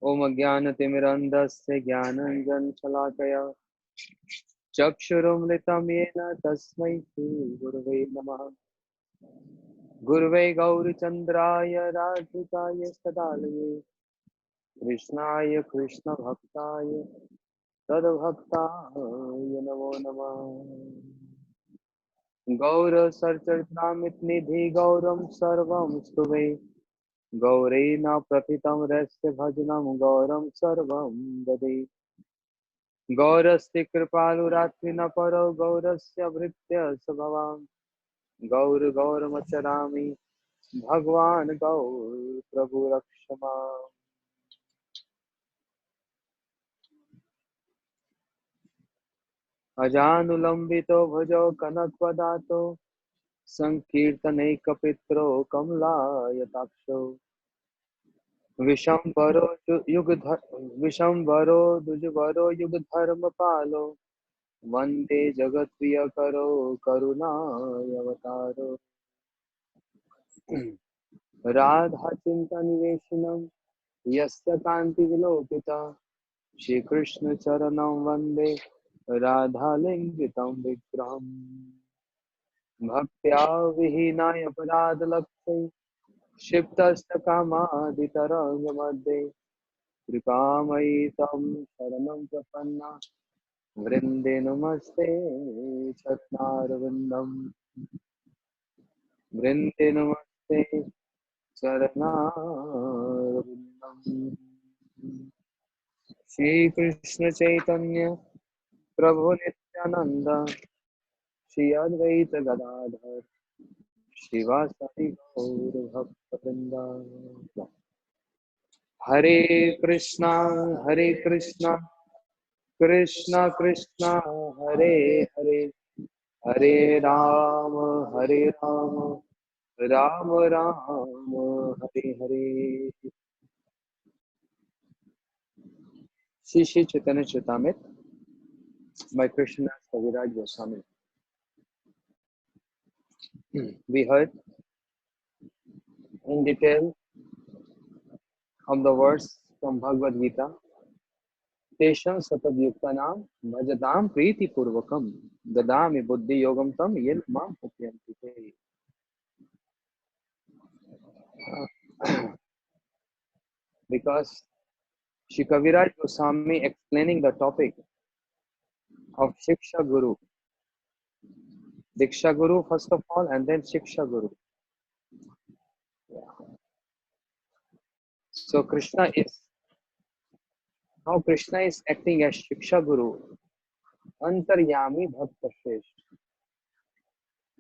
ओम अज्ञानतिमिरन्धस्य ज्ञानाञ्जनशलाकया चक्षुरुन्मिलितं येन तस्मै श्रीगुरवे नमः। गुरवे गौरचन्द्राय राधिकाय सदालये कृष्णाय कृष्णभक्ताय तद्भक्ताय नमो नमः। गौरसचरित्रामितनिधि गौरं सर्वं स्तुवे गौरेण प्रथितं रस्य भजनं गौरं सर्वं ददे। गौरस्य कृपालुरात्रिन परो गौरस्य भृत्य स्वभावाम् गौर गौरमचरामि भगवान् गौर प्रभु रक्ष माम्। अजानुलम्बितो भुजौ कनकवदातो संकीर्तनैकपित्रो कमलायताक्षो विशंबरो दुजबरो युगधर्मपालो वन्दे जगत्प्रियकरो करुणावतारो। राधाचिन्तनिवेशनं यस्य कान्तिविलोकिता श्रीकृष्णचरणं वन्दे राधालिङ्गितं विग्रहम्। भक्त्या विहीनाय अपराधलक्षै क्षिप्तस्तकामादितरङ्गमध्ये कृपामयि तं शरणं प्रपन्ना वृन्दे नमस्ते चरणारविन्दं वृन्दे नमस्ते चरणारविन्दम्। श्रीकृष्ण चैतन्य प्रभु नित्यानंद श्री अद्वैत गदाधर शिवासादि गौर भक्तवृंदा। हरे Krishna Krishna Krishna Hare Hare Hare Ram Ram Ram Hare Hare. Shri Shri Chaitanya Charitamrita by Krishna Kaviraj Goswami. We heard in detail of the verse from Bhagavad Gita. Tesham satadhyuktanam bhajatam priti purvakam dadami buddhi yogam tam yen mam upyanti te. Because Shri Kaviraj Goswami explaining the topic of Shiksha Guru, Diksha Guru first of all, and then Shiksha Guru. So Krishna is acting as Shiksha Guru, Antaryami Bhakta Shresth.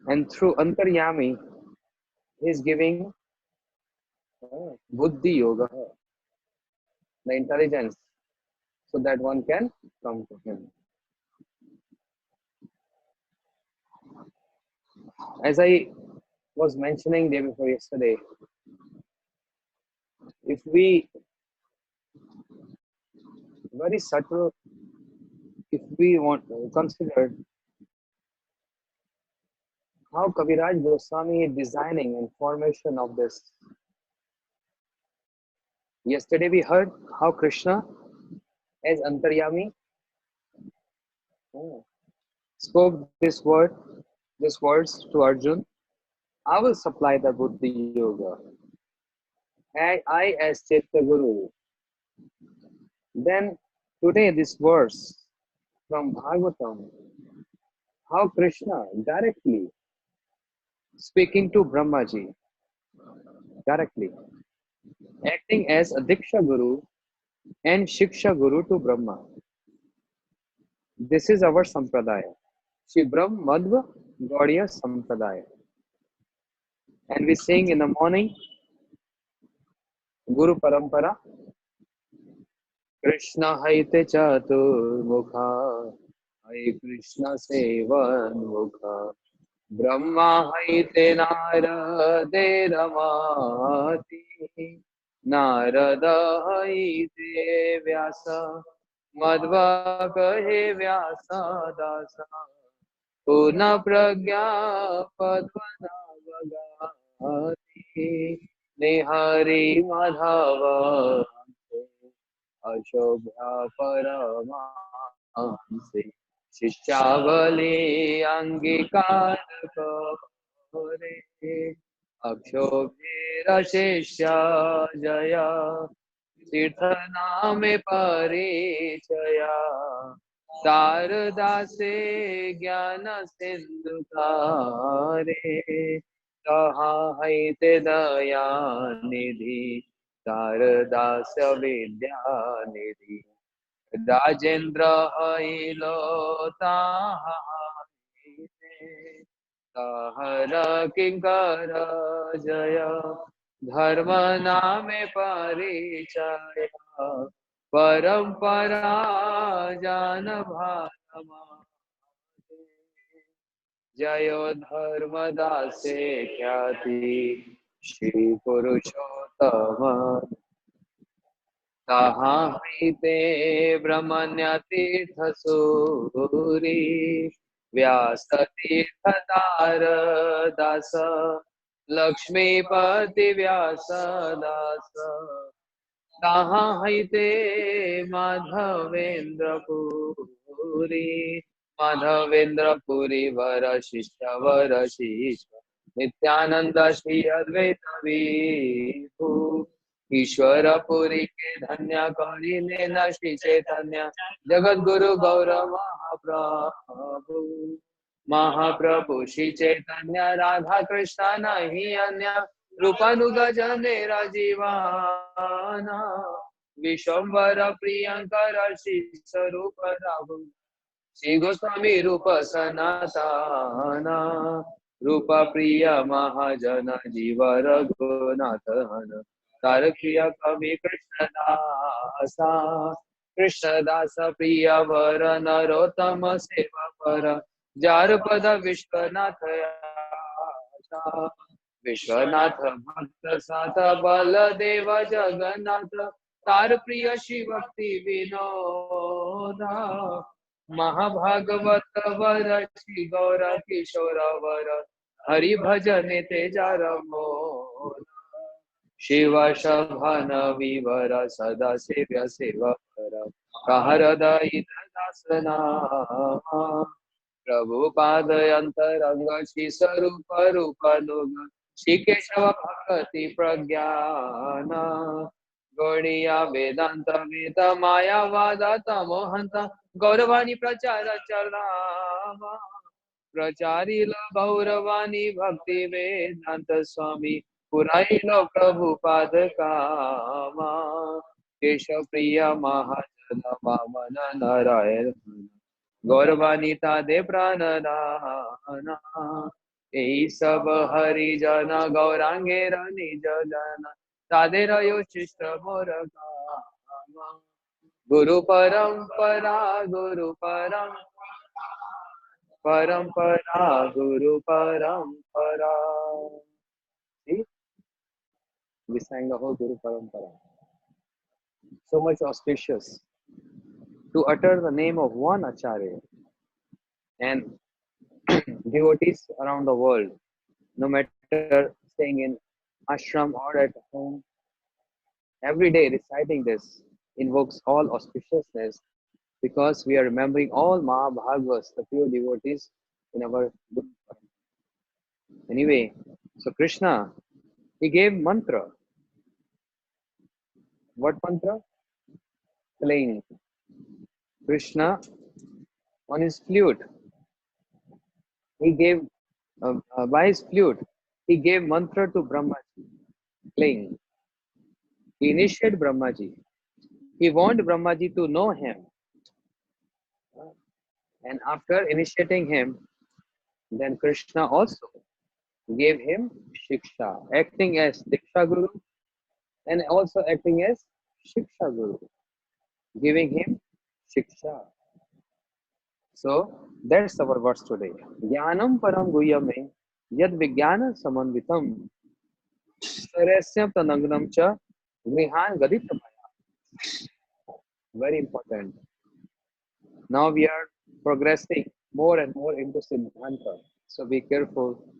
And through Antaryami, he is giving Buddhi Yoga, the intelligence, so that one can come to him. As I was mentioning day before yesterday, if we very subtle, if we want to consider how Kaviraj Goswami is designing and formation of this. Yesterday we heard how Krishna as Antaryami spoke these words to Arjun. I will supply the Buddhi Yoga. I as Chaitya Guru. Then today this verse from Bhagavatam, how Krishna directly speaking to Brahmaji, directly acting as a Diksha Guru and Shiksha Guru to Brahma. This is our Sampradaya, Shri Brahma Madhva Gaudiya Sampradaya. And we sing in the morning, Guru Parampara, Krishna Haite Chatur Mukha, Hai Krishna Sevan Mukha, Brahma Haite Narade Ramati, Narada Haite Vyasa, Madhva Kahe Vyasa Dasa, Purna Pragya Padvana Bhagavati, Nihari Madhava शोभ्या परमांसे शिष्यावली अंगीकार करे अक्षोभ्येर शिष्या जया तीर्थ नामे परिचया शारदासे ज्ञान सिंधुकारे कहाँ है ते दया निधि शारदास्य विद्या निधि राजेंद्र हईलो हर किंकर जय धर्म नामे परिचय परंपरा जान भारमा जयो धर्मदासे ख्याति श्री पुरुषोत्तम कहाँ ते ब्रह्मण्य तीर्थ सूरी व्यास तीर्थ दार दास लक्ष्मीपति व्यास दास कहाँ ते माधवेंद्र पुरी माधवेंद्र पुरी वर शिष्य नित्यानंद श्री अद्वैत विभु ईश्वर पुरी के धन्य करिले न श्री चैतन्य जगत गुरु गौर महाप्रभु महाप्रभु श्री चैतन्य राधा कृष्ण नहीं अन्य रूपानुग जनेरा जीवाना विश्वम्बर प्रियंकर श्री स्वरूप राहु श्री गोस्वामी रूप सनातना रूप प्रिय महाजन जीव रघुनाथ तारकीय कवि कृष्णदासा कृष्णदास प्रिय वर नरोत्तम सेवा पर जार पद विश्वनाथ विश्वनाथ भक्त साथ बलदेव जगन्नाथ तार प्रिय शिव भक्ति विनोदा महाभागवत वर श्री गौर किशोर वर हरि भजन तेजार मोदा शिव शभन विवर सदा सेव्य सेवा कर कहरदयि दासना प्रभुपाद अंतरंग श्री स्वरूप रूप लोग श्री केशव भक्ति प्रज्ञान गौड़िया वेदांत वेद मायावाद तमोहंत गौरवाणी प्रचार चलावा प्रचारिल गौरवाणी भक्ति वेदांत स्वामी पुराइलो प्रभुपाद कामा केशव प्रिय महाजन वामन नारायण गौरवानिता दे प्राण दाना यही सब हरिजन गौरांगे निज जन तादेर यो शिष्ट मोर कामा गुरु परंपरा गुरु परंपरा. See, we sang the whole Guru Parampara. So much auspicious to utter the name of one Acharya and devotees around the world, no matter staying in ashram or at home, every day reciting this invokes all auspiciousness because we are remembering all Mahabhagavas, the pure devotees in our Guru Parampara. Anyway, so Krishna, he gave mantra. What mantra? Playing. Krishna on his flute. He gave, by his flute, he gave mantra to Brahmaji, playing. He initiated Brahmaji. He wanted Brahmaji to know him. And after initiating him, then Krishna also gave him Shiksha, acting as Diksha Guru and also acting as Shiksha Guru, giving him Shiksha. So that's our verse today. Jnanam param guhyame yad vijnana samanvitam sarasya tanangnam cha grihan gadittamaya. Very important. Now we are progressing more and more into Siddhanta. So be careful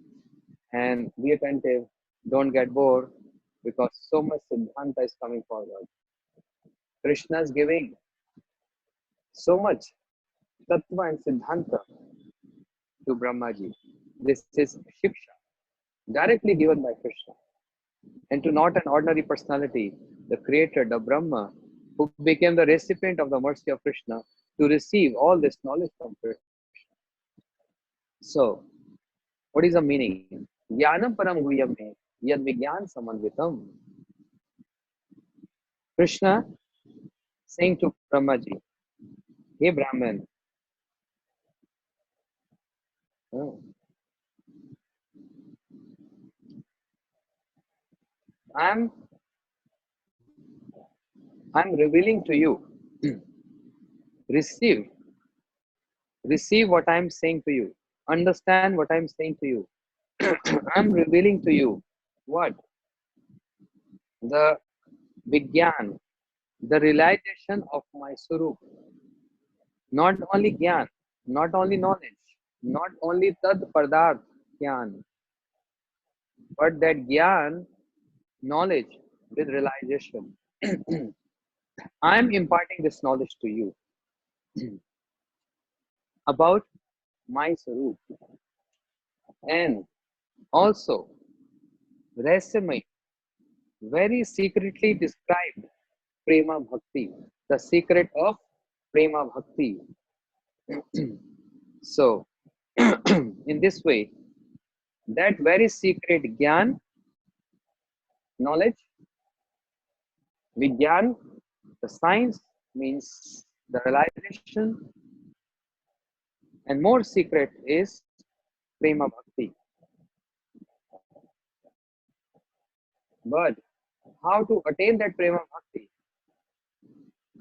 and be attentive. Don't get bored because so much Siddhanta is coming forward. Krishna is giving so much tattva and siddhanta to Brahmaji. This is shiksha, directly given by Krishna. And to not an ordinary personality, the creator, the Brahma, who became the recipient of the mercy of Krishna, to receive all this knowledge from Krishna. So, what is the meaning? Jnanam param guhyam me, yad vigyan samanvitam. Krishna saying to Brahmaji, hey Brahman, oh, I'm revealing to you. Receive what I'm saying to you. Understand what I'm saying to you. I'm revealing to you what? The Vigyan, the realization of my Surup. Not only Gyan, not only knowledge, not only Tad Pardarth Gyan, but that Gyan, knowledge with realization. I'm imparting this knowledge to you about my Surup. And also, Rasamai very secretly described Prema Bhakti, the secret of Prema Bhakti. So, in this way, that very secret Gyan, knowledge, Vigyan, the science means the realization, and more secret is Prema Bhakti. But how to attain that Prema Bhakti?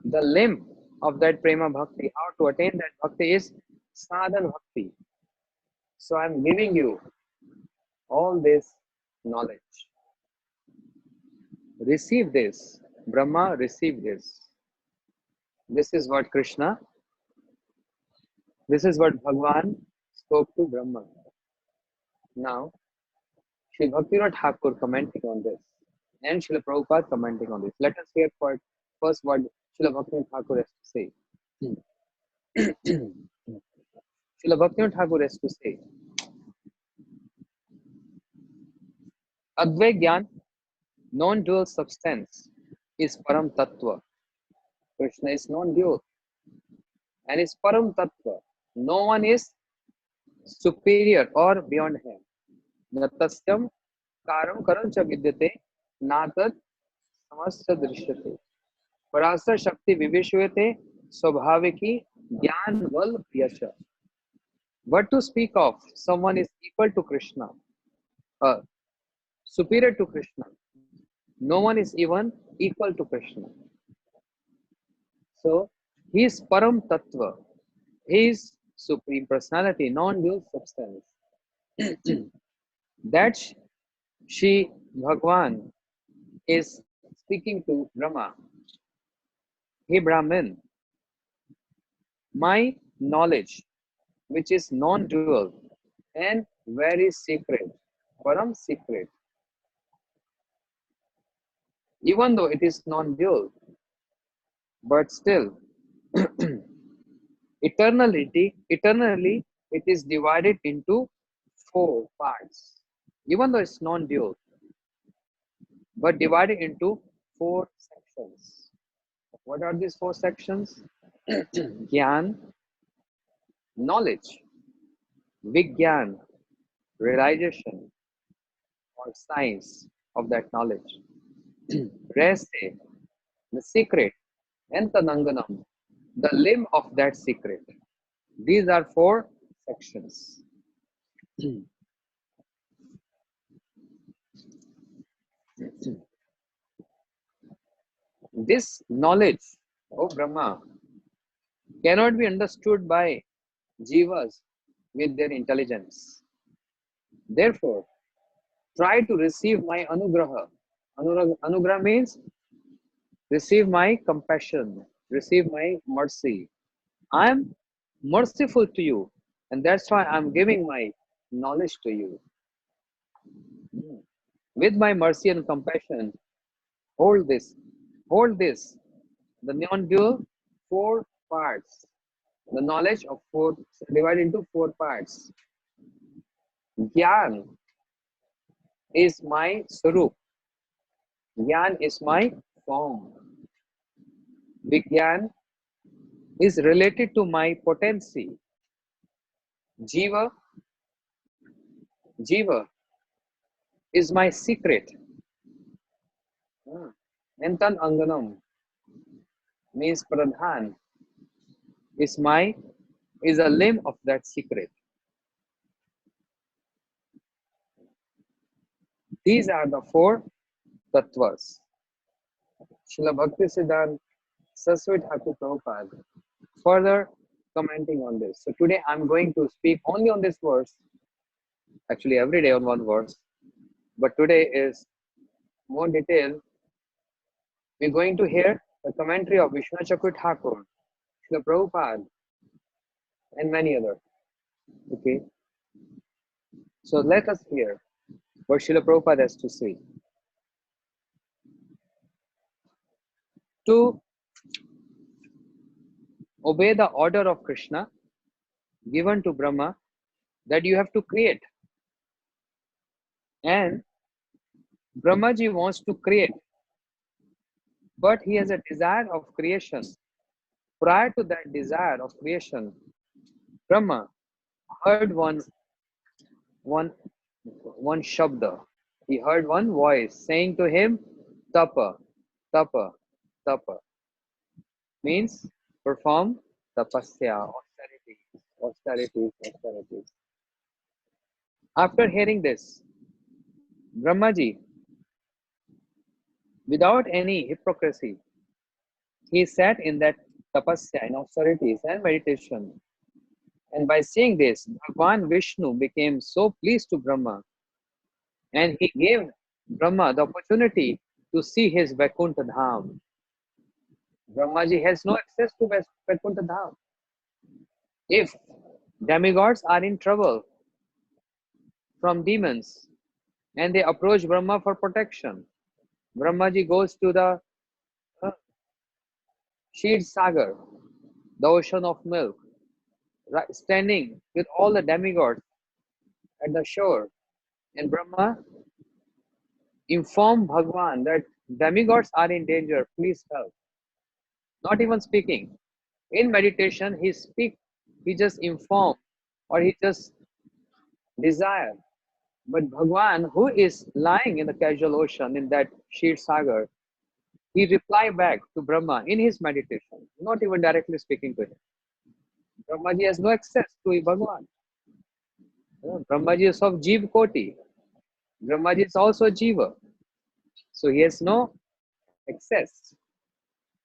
The limb of that Prema Bhakti, how to attain that Bhakti is Sadhan Bhakti. So I'm giving you all this knowledge. Receive this. Brahma, receive this. This is what Krishna, this is what Bhagwan spoke to Brahma. Now, Sri Bhaktivinoda Thakur commenting on this, and Srila Prabhupada commenting on this. Let us hear first what Srila Bhaktivinoda Thakur has to say. Srila Bhaktivinoda Thakur has to say, Advait Gyan, non-dual substance, is Param Tattva. Krishna is non-dual and is Param Tattva. No one is superior or beyond him. Natasyam karam karam cha vidyate natat samasya drishyate. Parasar shakti vivishvate swabhaviki gyan val priyasha. What to speak of? Someone is equal to Krishna, superior to Krishna. No one is even equal to Krishna. So, he is Param Tattva. He is Supreme Personality, non-dual substance. That Shri Bhagwan is speaking to Brahma. Hey Brahman, my knowledge, which is non-dual and very secret, Param secret, even though it is non-dual, but still, eternally, it is divided into 4 parts. Even though it's non-dual, but divided into 4 sections. What are these 4 sections? Gyan, knowledge, Vigyan, realization or science of that knowledge, Rese, the secret, and Tananganam, the limb of that secret. These are 4 sections. This knowledge, O Brahma, cannot be understood by jivas with their intelligence. Therefore, try to receive my anugraha. Anugraha means receive my compassion, receive my mercy. I am merciful to you, and that's why I'm giving my knowledge to you. With my mercy and compassion, hold this, the non-dual, four parts. The knowledge of four, divided into four parts. Gyan is my swarup. Gyan is my form. Vigyan is related to my potency. Jiva, Jiva is my secret. Entan Anganam means Pradhan is a limb of that secret. These are the four tattvas. Srila Bhaktisiddhanta Saraswati Thakur Prabhupada further commenting on this. So today I'm going to speak only on this verse, actually every day on one verse, but today is more detailed. We're going to hear the commentary of Vishnu Chakur Thakur, Srila Prabhupada, and many others. Okay, so let us hear what Srila Prabhupada has to say. To obey the order of Krishna given to Brahma, that you have to create. And Brahmaji wants to create, but he has a desire of creation. Prior to that desire of creation, Brahma heard one shabda. He heard one voice saying to him, Tapa, Tapa, Tapa. Means perform tapasya, austerities. After hearing this, Brahmaji, without any hypocrisy, he sat in that tapasya, in austerities and meditation. And by seeing this, Bhagwan Vishnu became so pleased to Brahma, and he gave Brahma the opportunity to see his Vaikuntha Dham. Brahmaji has no access to Vaikuntha Dham. If demigods are in trouble from demons and they approach Brahma for protection, Brahmaji goes to the Kshir Sagar, the ocean of milk, standing with all the demigods at the shore, and Brahma informed Bhagwan that demigods are in danger, please help. Not even speaking. In meditation, he just informed or he just desire. But Bhagwan, who is lying in the casual ocean in that Kshir Sagar, he replied back to Brahma in his meditation, not even directly speaking to him. Brahmaji has no access to Bhagwan. Brahmaji is of Jeev Koti. Brahmaji is also Jiva. So he has no access.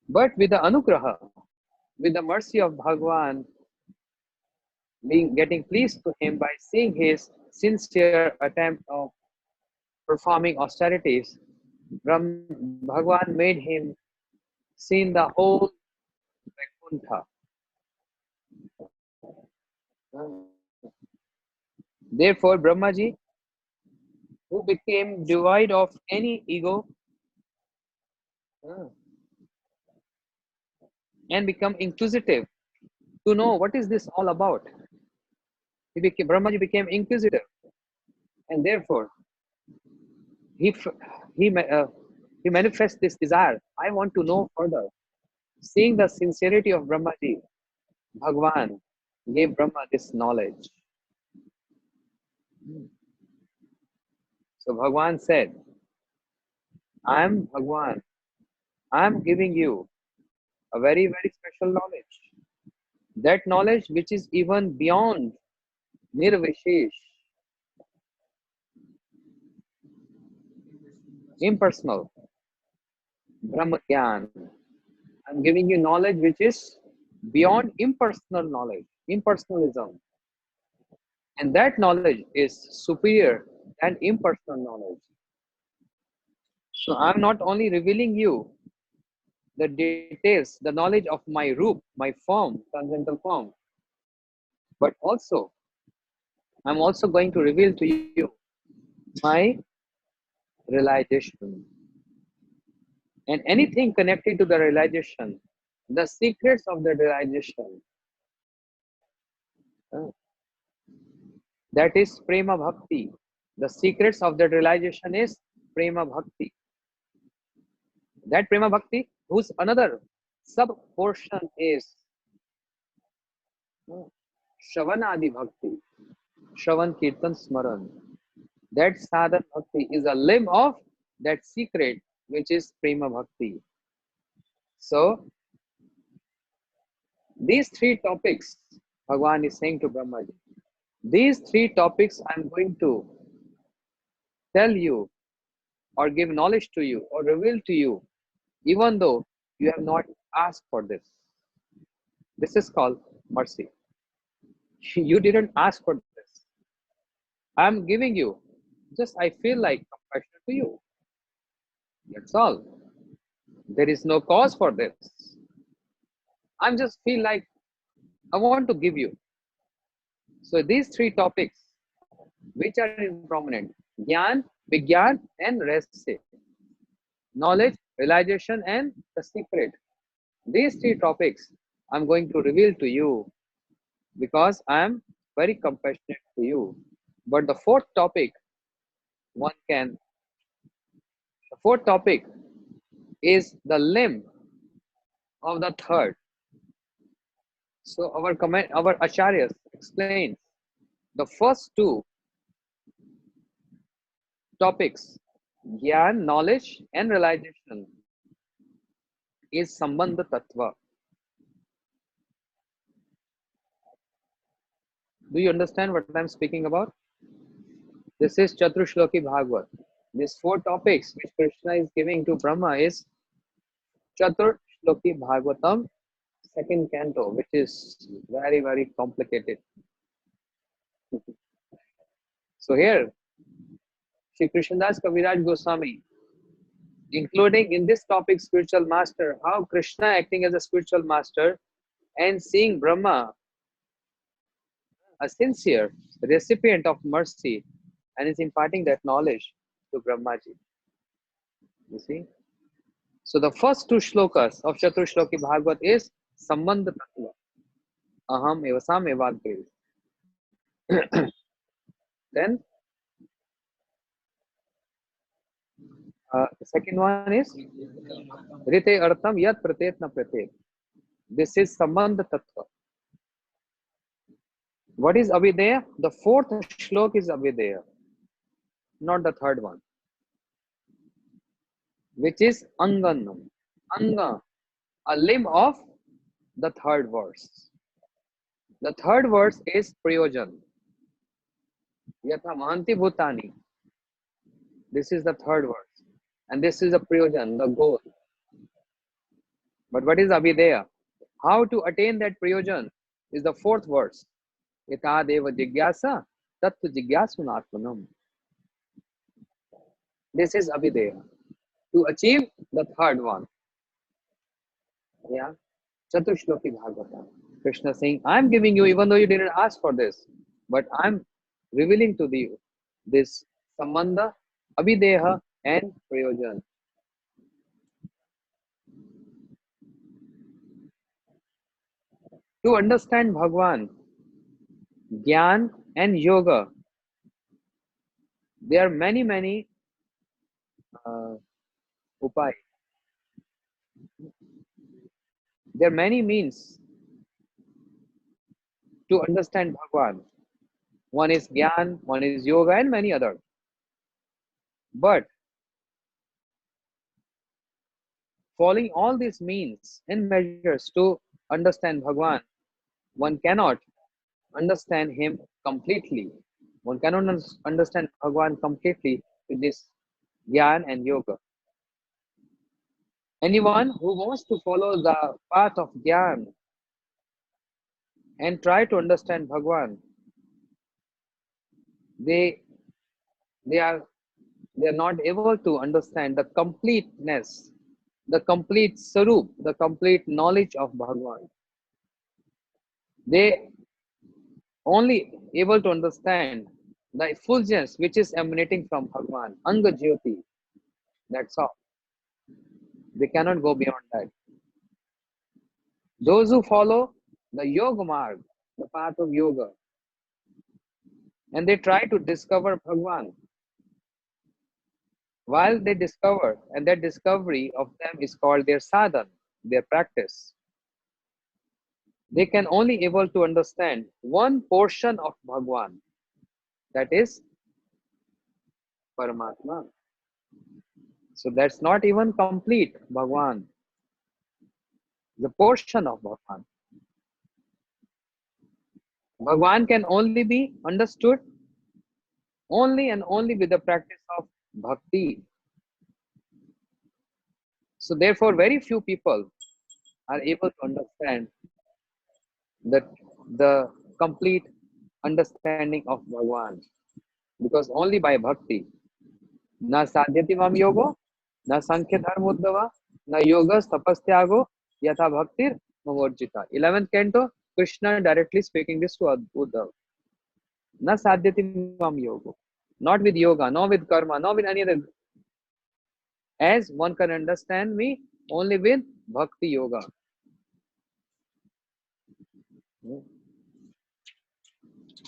But with the Anugraha, with the mercy of Bhagwan, getting pleased to him by seeing his sincere attempt of performing austerities, Bhagwan made him see the whole Vaikuntha. Therefore, Brahmaji, who became devoid of any ego and become inquisitive to know what is this all about. Brahmaji became inquisitive, and therefore he manifests this desire. I want to know further. Seeing the sincerity of Brahmaji, Bhagwan gave Brahma this knowledge. So Bhagwan said, I am Bhagwan. I am giving you a very, very special knowledge. That knowledge which is even beyond Nirvishesh, impersonal, Brahma Gyan. I'm giving you knowledge which is beyond impersonal knowledge, impersonalism. And that knowledge is superior than impersonal knowledge. So I'm not only revealing you the details, the knowledge of my roop, my form, transcendental form, but also I'm also going to reveal to you my realization. And anything connected to the realization The secrets of the realization, uh, that is prema bhakti. The secrets of that realization is prema bhakti. That prema bhakti, whose another sub portion is uh, Shravanadi bhakti, Shravan Kirtan Smaran. That sadhan bhakti is a limb of that secret which is prema bhakti. So these three topics, Bhagwan is saying to Brahmaji, these three topics I'm going to tell you or give knowledge to you or reveal to you, even though you have not asked for this. This is called mercy. You didn't ask for this. I'm giving you. Just I feel like compassion to you. That's all. There is no cause for this. I'm just feel like I want to give you. So these three topics, which are in prominent, Gyan, Vigyan, and Rahsya. Knowledge, realization, and the secret. These three topics I'm going to reveal to you because I am very compassionate to you. But the fourth topic, one can, the fourth topic is the limb of the third. So our acharyas explains the first two topics, Gyan, knowledge, and realization, is Sambandha Tattva. Do you understand what I'm speaking about? This is Chaturshloki Bhagavad. These four topics which Krishna is giving to Brahma is Chaturshloki Bhagavatam, second canto, which is very, very complicated. So here, Shri Krishnadas Kaviraj Goswami, including in this topic spiritual master, how Krishna acting as a spiritual master and seeing Brahma a sincere recipient of mercy and is imparting that knowledge to Brahmaji. You see? So the first two shlokas of Chaturshloki Bhagavat is Sambandha Tattva. Aham evasam evagre. Then the second one is Rite Artham Yat Pratet Na Pratet. This is Sambandha Tattva. What is Abhideya? The fourth shlok is Abhideya, not the third one, which is Anganam. Anga, a limb of the third verse. The third verse is Prayojan. Yatha Mahanti Bhutani. This is the third verse. And this is the Prayojan, the goal. But what is Abhideya? How to attain that Prayojan is the fourth verse. Yatha Deva Jigyasa Tattu Jigyasunatmanam. This is Abhideya. To achieve the third one. Yeah. Chaturshloki Bhagavatam. Krishna saying, I'm giving you, even though you didn't ask for this, but I'm revealing to you this Sambandha, Abhideha, and Prayojan. To understand Bhagwan, Gyan and Yoga, there are many upay. There are many means to understand Bhagwan. One is Gyan, one is Yoga, and many others. But following all these means and measures to understand Bhagwan, one cannot understand him completely. One cannot understand Bhagwan completely with this Gyan and Yoga. Anyone who wants to follow the path of Gyan and try to understand Bhagwan, they are not able to understand the completeness, the complete sarup, the complete knowledge of Bhagwan. They only able to understand the effulgence which is emanating from Bhagwan, Anga Jyoti. That's all. They cannot go beyond that. Those who follow the yoga marg, the path of yoga, and they try to discover Bhagwan. While they discover, and that discovery of them is called their sadhan, their practice, they can only able to understand one portion of Bhagwan, that is Paramatma. So that's not even complete Bhagwan, the portion of Bhagwan. Bhagwan can only be understood only and only with the practice of bhakti. So therefore, very few people are able to understand the, the complete understanding of Bhagwan, because only by bhakti. Na sadhyati mam yogo, na sankhya dharmodhava, na yoga tapastyago, yatha bhaktir mamorjita. 11th canto, Krishna directly speaking this to Uddhav. Na sadhyati mam yogo. Not with yoga, not with karma, not with any other. As one can understand me only with bhakti yoga.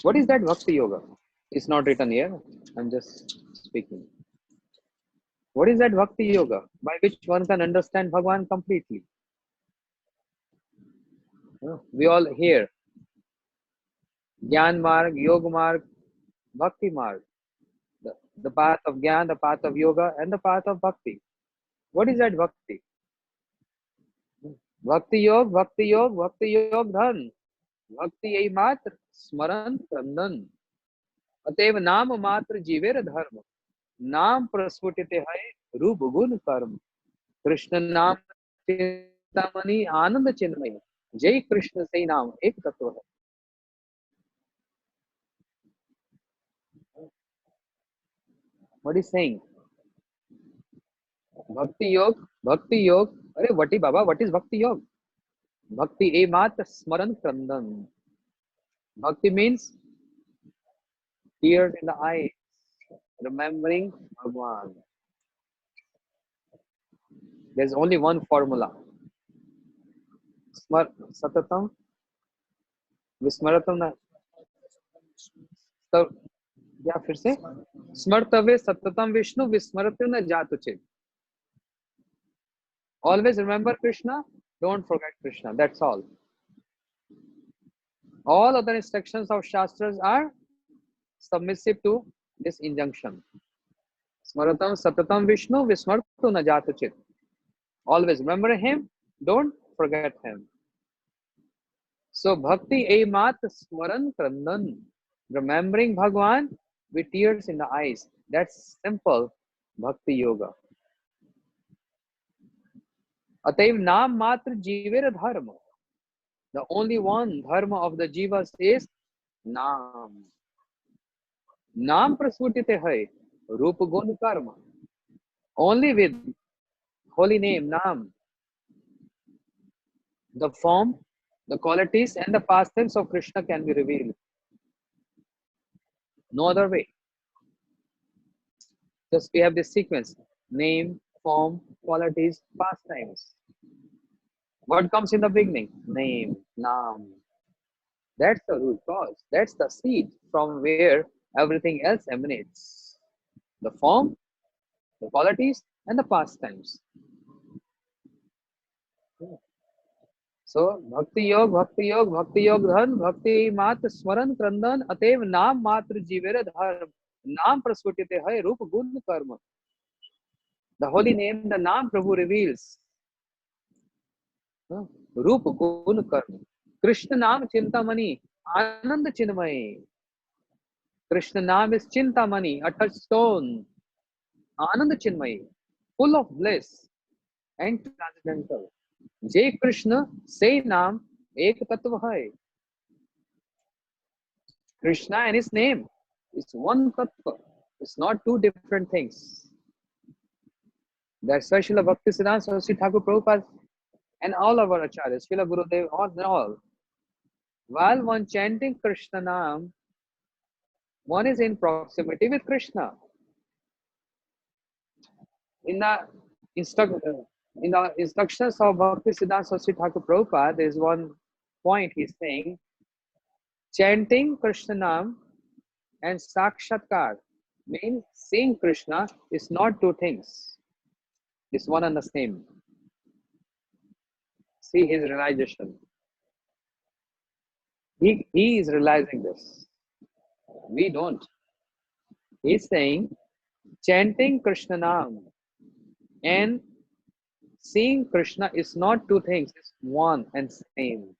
What is that bhakti yoga? It's not written here. I'm just speaking. What is that bhakti yoga by which one can understand Bhagwan completely? We all hear Gyan Marg, Yoga Marg, Bhakti Marg. The path of Gyan, the path of Yoga, and the path of Bhakti. What is that Bhakti? Bhakti Yog, Bhakti Yog, Bhakti Yog Dhan. Bhakti ei matra smaran krandan. अतएव नाम मात्र जीवेर धर्म नाम प्रस्फुटिते है रूप गुण कर्म कृष्ण नाम चिंतामणि आनंद चिन्मय जय कृष्ण से नाम एक तत्व है. What is saying? Bhakti Yog. अरे वटी बाबा, what is Bhakti Yog? Bhakti ए मात्र स्मरण क्रंदन. Bhakti means tears in the eyes, remembering Bhagwan. There's only one formula. Smar satatam विस्मरतम ना. तब या फिर से स्मर्तव्य सततम विष्णु विस्मरते न जातुचित. Always remember Krishna, don't forget Krishna. That's all. All other instructions of Shastras are submissive to this injunction. Smaratam Satatam Vishnu Vismartu na Jatuchit. Always remember him, don't forget him. So Bhakti Aimat Smaran Krandan. Remembering Bhagwan with tears in the eyes. That's simple Bhakti Yoga. Ataiv Nam Matra Jivera Dharma. The only one dharma of the jivas is Nam. Nam prasvutite hai, Rupa Gun Karma. Only with holy name, Nam, the form, the qualities, and the pastimes of Krishna can be revealed. No other way. Just we have this sequence: name, form, qualities, pastimes. What comes in the beginning? Name, Nam. That's the root cause. That's the seed from where everything else emanates. The form, the qualities, and the pastimes. So Bhakti Yog, Bhakti Yog, Bhakti Yog Dhan, Bhakti Matra Smaran Krandan, Atev Nam Matra Jivera Dharma. Nam Prasvutite Hai Rup Gun Karma. The holy name, the Nam Prabhu reveals. Rup Gun Karma. Krishna Nam Chintamani, Anand Chinmay. Krishna Nam is Chintamani, a touchstone. Anand Chinmay, full of bliss and transcendental. Jai Krishna, say Nam, Ek Tattva Hai. Krishna and his name is one tattva. It's not two different things. That's why Srila Bhaktisiddhanta Saraswati Thakur Prabhupada and all of our acharyas, Srila Gurudev, all, while one chanting Krishna Nam, one is in proximity with Krishna. In the instruction, In the instructions of Bhakti Siddhanta Saraswati Thakur Prabhupada, there is one point he's saying, chanting Krishna Nam and Sakshatkar means seeing Krishna is not two things. It's one and the same. See his realization. He is realizing this. We don't. He's saying chanting Krishna Nam and seeing Krishna is not two things, it's one and same.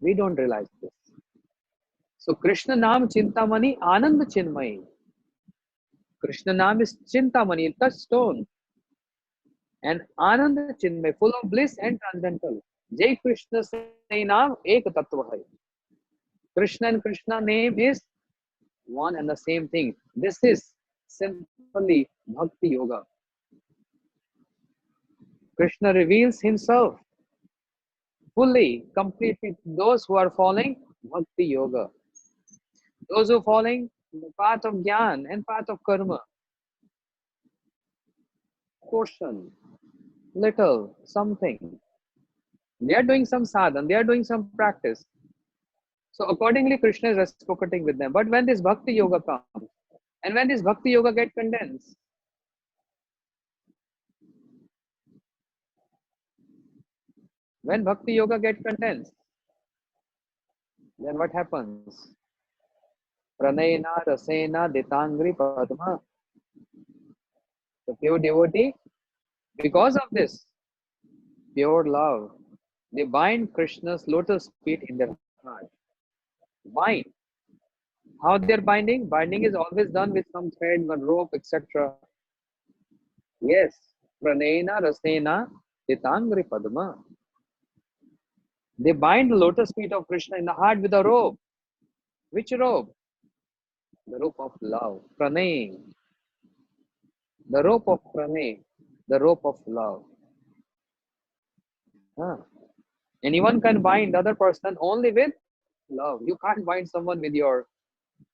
We don't realize this. So Krishna Nam Chintamani Anand Chinmay. Krishna Nam is Chintamani, touchstone, and Anand Chinmay, full of bliss and transcendental. Jai Krishna say Naam Ek Tattva Hai. Krishna and Krishna name is one and the same thing. This is simply Bhakti Yoga. Krishna reveals himself fully, completely to those who are following Bhakti Yoga. Those who are following the path of Gyan and path of Karma. Portion, little, something. They are doing some sadhana, they are doing some practice. So accordingly, Krishna is reciprocating with them. But when this Bhakti Yoga comes, and when this Bhakti Yoga gets condensed, when Bhakti Yoga gets condensed, then what happens? Pranayana Rasena Ditangri Padma. The pure devotee, because of this pure love, they bind Krishna's lotus feet in their heart. Bind. How they are binding? Binding is always done with some thread, one rope, etc. Yes. Pranayana Rasena Ditangri Padma. They bind the lotus feet of Krishna in the heart with a rope. Which rope? The rope of love. Pranay. The rope of Pranay. The rope of love. Huh. Anyone can bind the other person only with love. You can't bind someone with your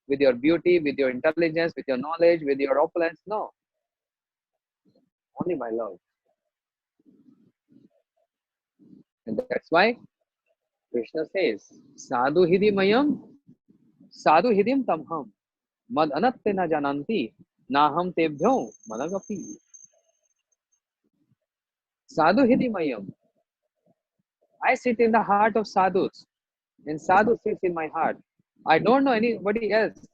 beauty, with your intelligence, with your knowledge, with your opulence. No. Only by love. And that's why Krishna says, Sadhu hidi mayam, sadhu hidim tamham, mad anatte na jananti, naham tebhyo managapi. Sadhu hidi mayam. I sit in the heart of sadhus, and sadhu sits in my heart. I don't know anybody else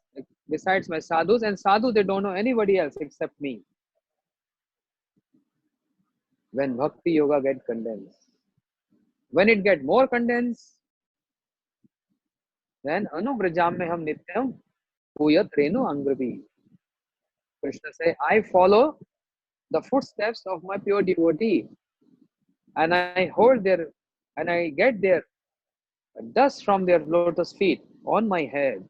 besides my sadhus, and sadhu they don't know anybody else except me. When Bhakti Yoga get condensed, when it get more condensed, then Anubrajam me ham nityam puyat renu angravi. Krishna say, I follow the footsteps of my pure devotee, and I hold their, and I get their dust from their lotus feet on my head.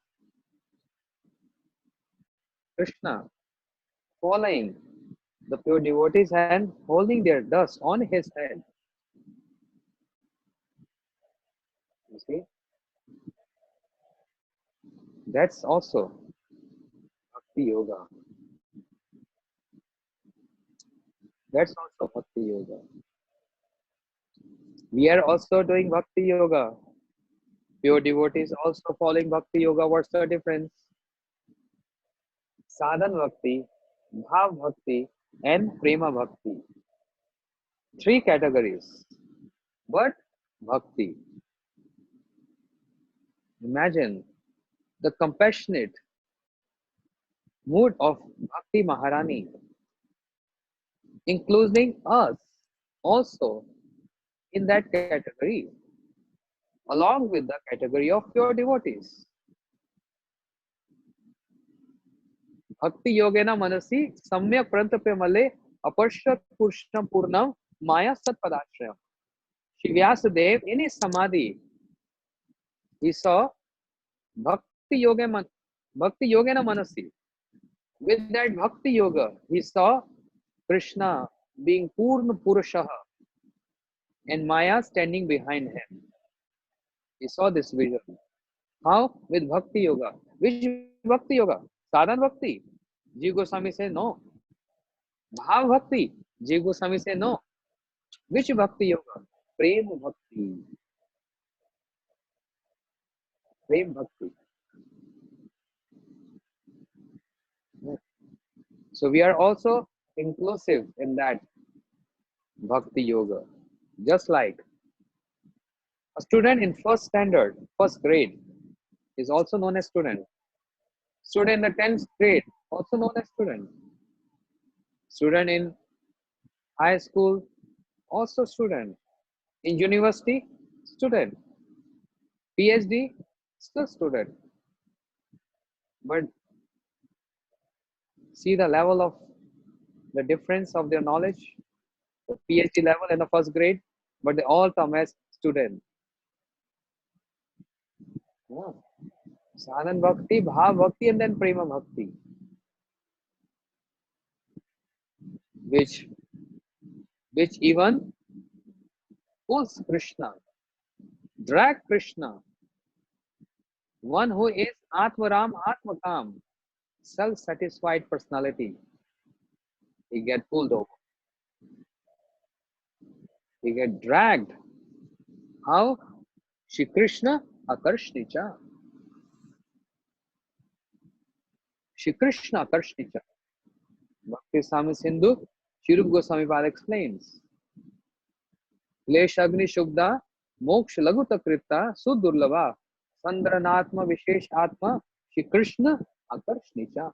Krishna following the pure devotees and holding their dust on his head. You see, that's also Bhakti Yoga. That's also Bhakti Yoga. We are also doing Bhakti Yoga. Pure devotees also following Bhakti Yoga. What's the difference? Sadhan Bhakti, Bhav Bhakti, and Prema Bhakti. Three categories. But Bhakti. Imagine the compassionate mood of Bhakti Maharani, including us also in that category, along with the category of pure devotees. Bhakti Yogena Manasi Samyak Prantapya Male Aparshat Purusham Purnam Maya Sat Padashraya. Shri Vyasadeva in his Samadhi, he saw Bhakti Yogena Manasi. With that Bhakti Yoga, he saw Krishna being Purna Purushaha and Maya standing behind him. He saw this vision. How? With Bhakti Yoga. Which Bhakti Yoga? Sadhan Bhakti. Ji Goswami said no. Bhav Bhakti. Jiva Goswami say no. Which bhakti yoga? Prem bhakti. Prem bhakti. So we are also inclusive in that bhakti yoga. Just like a student in first standard, first grade is also known as student. Student in the 10th grade, also known as student. Student in high school, also student. In university, student. PhD, still student. But see the level of the difference of their knowledge, the PhD level in the first grade, but they all come as student. Yeah. Sadhan Bhakti, Bhav Bhakti, and then Prema Bhakti, which which even pulls Krishna, drag Krishna, one who is Atmaram Atmakam, self-satisfied personality. He get pulled over. He get dragged. How? Shri Krishna Akarshnicha. Shri Krishna Akarshnicha. Bhakti Sami Sindhu, Shri Rupa Goswami Pad explains. Klesh Agni Shubda, Moksha Laguta Krita, Sudurlava, Sandranatma Vishesh Atma, Shri Krishna Akarshnicha.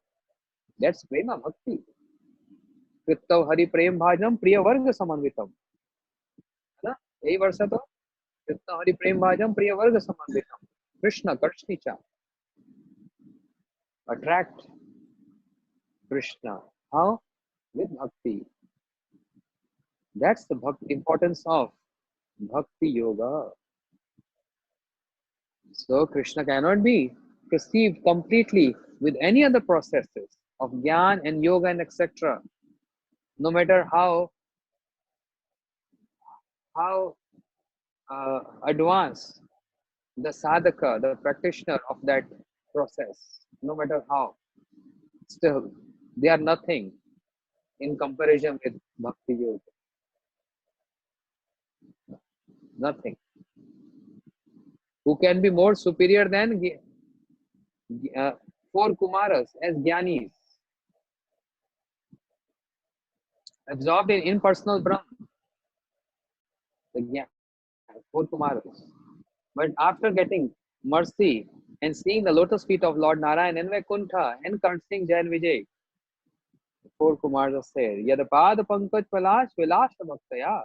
That's Prema Bhakti. Krittav Hari Prem Bhajam Priya Varga Samanvitam. है ना? यही वर्ष है तो कृत्तव हरि प्रेम भाजम प्रिय वर्ग समन्वितम. Krishna Karshnicha. Attract Krishna. How? With bhakti. That's the importance of bhakti yoga. So Krishna cannot be perceived completely with any other processes of Gyan and Yoga and etc. No matter how advanced the sadhaka, the practitioner of that process, no matter how, still they are nothing in comparison with Bhakti Yoga. Nothing. Who can be more superior than uh, four Kumaras as Gyanis, absorbed in impersonal Brahman, the four Kumaras. But after getting mercy and seeing the lotus feet of Lord Narayan in Vaikuntha and Singh Jain Vijay, the four Kumaras say, Yad Pad Pankaj Palash Vilash Bhaktaya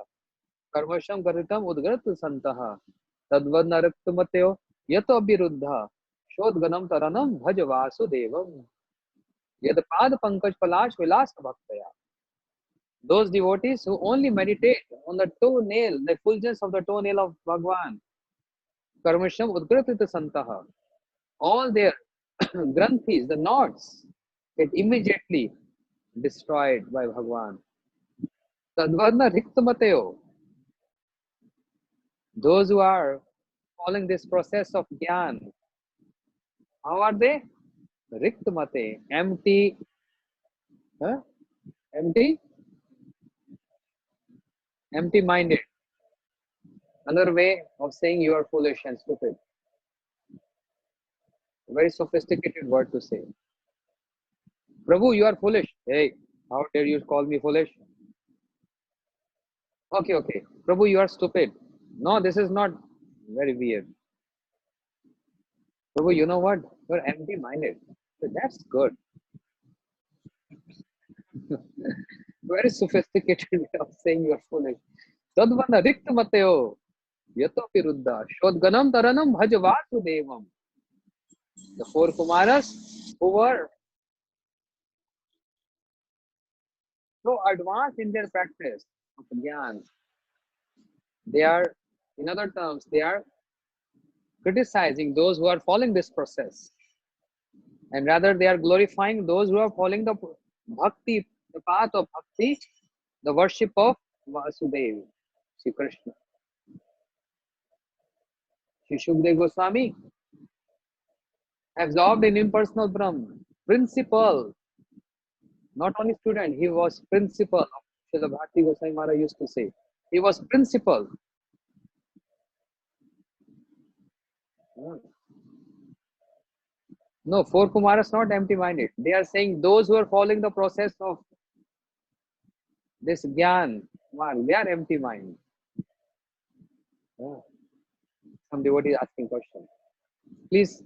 Karmasham Garitam Udgrat Santaha Tadvad Naraktumateo Yato Abhiruddha Shodganam Taranam Bhaj Vasudevam Yad Pad Pankaj Palash Vilash Bhaktaya. Those devotees who only meditate on the toenail, the effulgence of the toenail of Bhagwan, Karmasham Udgratita Santaha, all their granthis, the knots, get immediately destroyed by Bhagwan. Tadvarna Riktamateo, those who are following this process of Gyan, how are they? Riktamate, empty, huh? empty, empty-minded. Another way of saying you are foolish and stupid. A very sophisticated word to say. Prabhu, you are foolish. Hey, how dare you call me foolish? Okay. Prabhu, you are stupid. No, this is not very weird. Prabhu, you know what? You're empty-minded. So that's good. Very sophisticated way of saying you're foolish. Tadvana rikta mateo yato piruddha shodganam taranam bhaj vasudevam. The four Kumaras who were so advanced in their practice of Gyan, they are, in other terms, they are criticizing those who are following this process. And rather they are glorifying those who are following the bhakti, the path of bhakti, the worship of Vasudeva, Sri Krishna. Sri Shukdev Goswami, absorbed in impersonal Brahman, principal, not only student, he was principal of Srila Bharati Goswami Maharaj used to say. He was principal. No, four Kumaras not empty-minded. They are saying those who are following the process of this Gyan, they are empty-minded. Yeah. Some devotee is asking question. Please,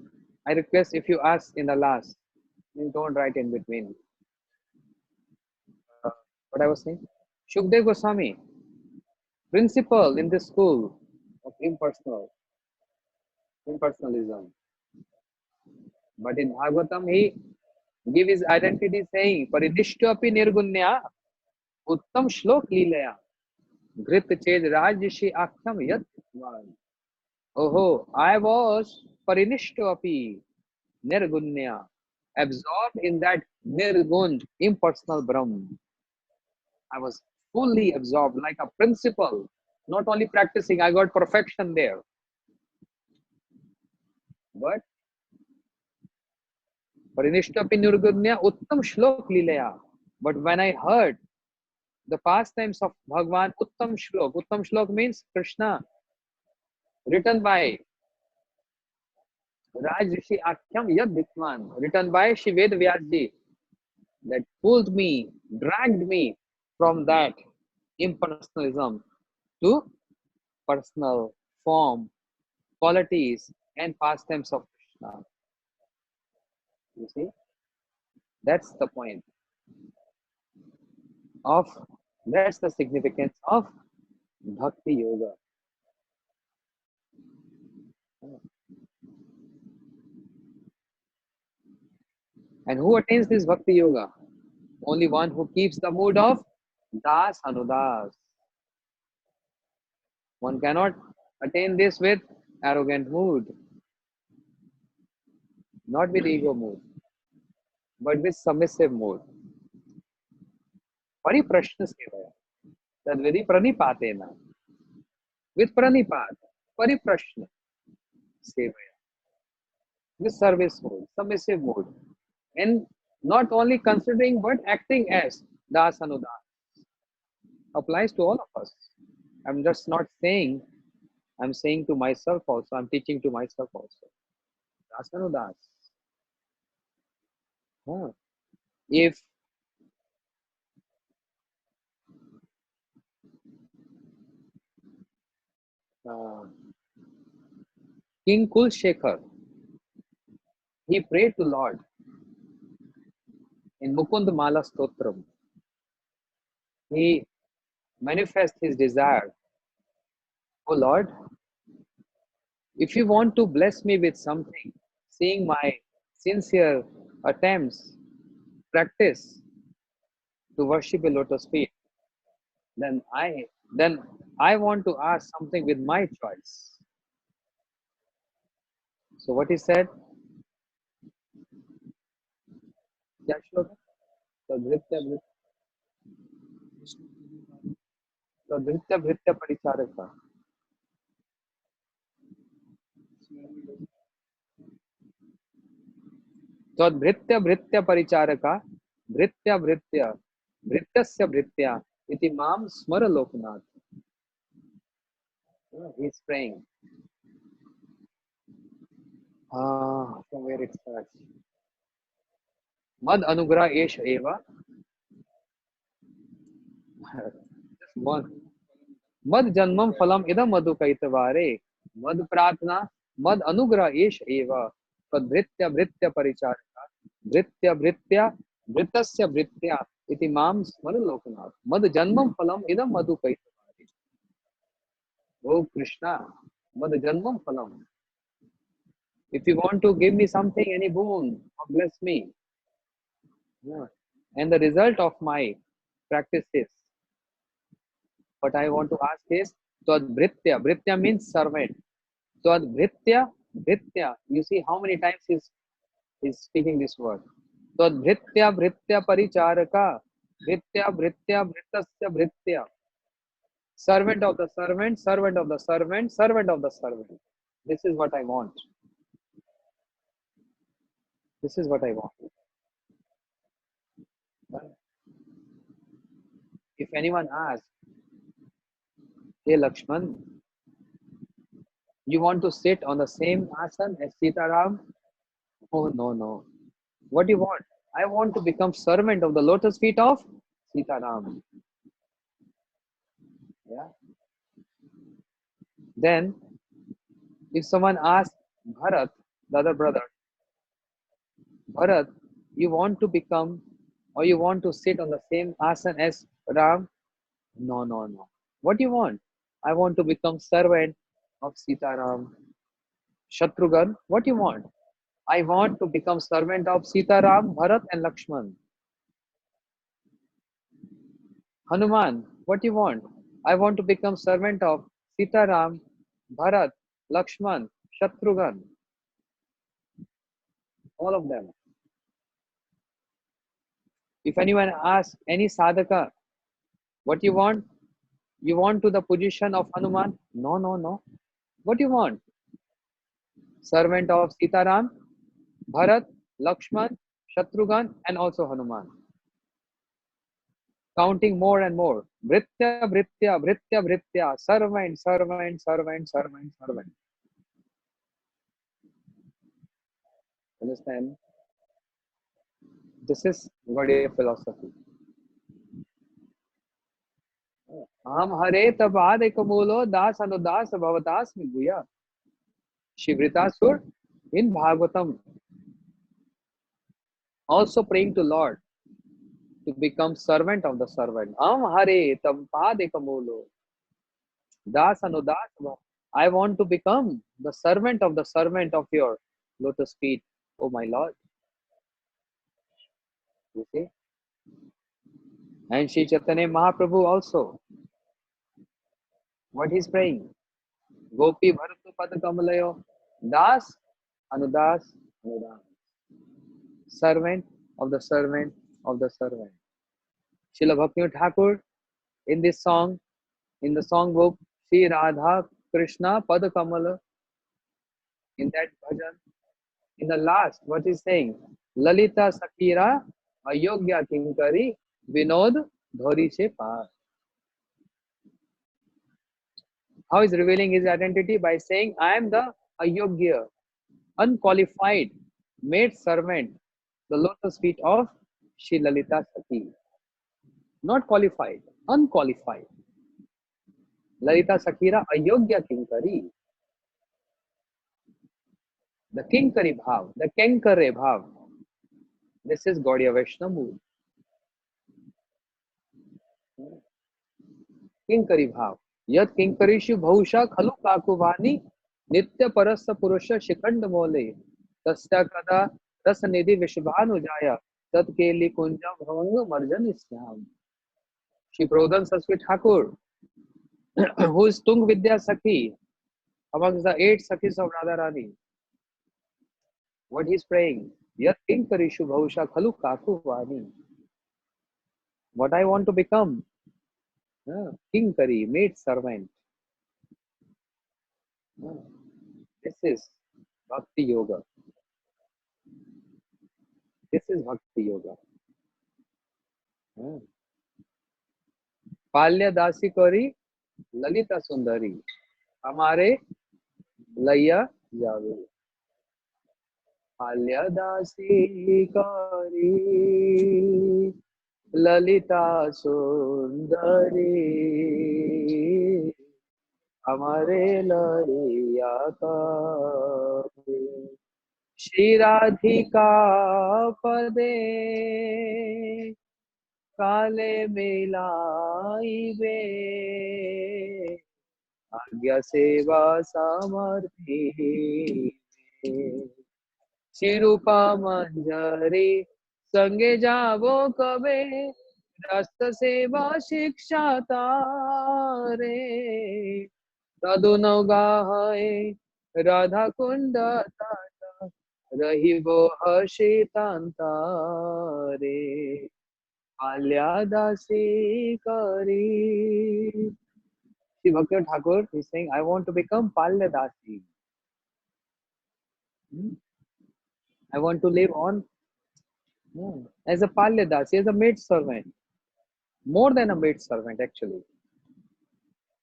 I request if you ask in the last, you don't write in between. Uh, what I was saying? Shukdev Goswami, principal in this school of impersonalism. But in Bhagavatam, he give his identity saying, Paridishtyapi nirgunya uttam shlok leelaya grit ched rajrishi akhyam yat Bhagwan." Oh, I was parinishtapi nirgunya, absorbed in that nirgun, impersonal Brahm. I was fully absorbed like a principal, not only practicing, I got perfection there. But parinishtapi nirgunya uttam shlok leelaya. But when I heard the pastimes of Bhagwan Uttam Shlok means Krishna, written by Raj Rishi Akhyam Yad Ditman, written by Shived Vyasji, that pulled me, dragged me from that impersonalism to personal form, qualities, and pastimes of Krishna. You see, that's the point of, that's the significance of Bhakti Yoga. And who attains this Bhakti Yoga? Only one who keeps the mood of Das Anudas. One cannot attain this with arrogant mood, not with ego mood, but with submissive mood. Pariprashna sevaya. Tadvidi pranipatena. With pranipat, pariprashna sevaya. With service mood, submissive mood. And not only considering but acting as Das Anudas. Applies to all of us. I'm just not saying, I'm saying to myself also, I'm teaching to myself also. Das Anudas. If uh, King Kulshekhar, he prayed to Lord in Mukund Mala Stotram. He manifests his desire. Oh Lord, if you want to bless me with something, seeing my sincere attempts, practice to worship a lotus feet, then I want to ask something with my choice. So what he said? क्या श्लोक है? तद्भृत्य भृत्य परिचारक तद्भृत्य भृत्य परिचारका भृत्य भृत्य भृत्यस्य भृत्या इति माम स्मर Loknath. He is praying. From where it starts. Mad anugrah esh eva. One. Mad janmam phalam idam madhu kaitavare. Mad pratna mad anugrah esh eva. Tadbhritya bhritya paricharaka. Bhritya bhritya bhritasya bhritya iti mam smar lokanath. Mad janmam phalam idam madhu kaitavare. Oh Krishna, mad janmam phalam. If you want to give me something, any boon, bless me. Yeah. And the result of my practice is, what I want to ask is, Tadbhritya. Bhritya means servant. Tadbhritya, Bhritya. You see how many times he's speaking this word. Tadbhritya, Bhritya Paricharaka. Bhritya, Bhritya, Bhritasya, Bhritya. Servant of the servant, servant of the servant, servant of the servant. This is what I want. This is what I want. If anyone asks, hey Lakshman, you want to sit on the same asan as Sitaram? Oh no, no. What do you want? I want to become servant of the lotus feet of Sitaram. Yeah. Then, if someone asks Bharat, the other brother, Bharat, you want to become or you want to sit on the same asan as Ram? No, no, no. What do you want? I want to become servant of Sitaram. Shatrughan, what do you want? I want to become servant of Sitaram, Bharat and Lakshman. Hanuman, what do you want? I want to become servant of Sitaram, Bharat, Lakshman, Shatrughan, all of them. If anyone asks any sadhaka, what you want? You want to the position of Hanuman? No, no, no. What do you want? Servant of Sitaram, Bharat, Lakshman, Shatrughan, and also Hanuman. Counting more and more. Bhritya, Bhritya, Bhritya, Bhritya, servant, servant, servant, servant, servant. Understand? This is Gaudiya philosophy. Aham hare tabad ekamulo das anudas bhavatas guya. Shivritasur in Bhagavatam also praying to Lord to become servant of the servant. Aham hare tabad ekamulo das anudas. I want to become the servant of your lotus feet, oh my Lord. You see? And Sri Chaitanya Mahaprabhu also, what he's praying? Gopi Bharatu Pada Kamalayo Das Anudas Anudas. Servant of the servant of the servant. Srila Bhakti Thakur in this song, in the song book, Sri Radha Krishna Pada Kamala, in that bhajan, in the last, what is saying? Lalita Sakira Ayogya Kinkari Vinod Dhori Se Par. How is revealing his identity? By saying, I am the Ayogya, unqualified, maid servant, the lotus feet of Shri Lalita Sati. Not qualified, unqualified. Lalita Sakira Ayogya Kinkari. The Kinkari Bhav, the Kenkare Bhav. This is Gaudiya Vaishnava mood. Kinkari Bhav. Yat Kinkarishu Bhausha Khalu Kakuvani Nitya Parasa Purusha Shikhand Mole Tasya Kada Rasanidhi Vishvanu Jaya Tat Keli Kunja Bhavanga Marjan Isyam. Shri Prodhan Saraswati Thakur, who is Tung Vidya Sakhi, amongst the 8 Sakhis of Radharani. What he's praying? Yat Kinkarishu Bhausha Khalu Kakuvani. What I want to become? Kinkari, maid servant. This is Bhakti Yoga. This is Bhakti Yoga. पाल्य दासी करी ललिता सुंदरी हमारे लैया जावे पाल्य दासी करी ललिता सुंदरी हमारे लैया का श्री राधिका पदे काले मिलाइबे आज्ञा सेवा सामर्थी शिरूपा मंजरी संगे जावो कबे रस्त सेवा शिक्षा तारे तदु गाहे राधा कुंड रही वो हर्षितांतारे Alyadasi Kari. Sri Bhakti Thakur is saying, I want to become Palyadasi. I want to live on as a Palyadasi, as a maid servant. More than a maid servant, actually.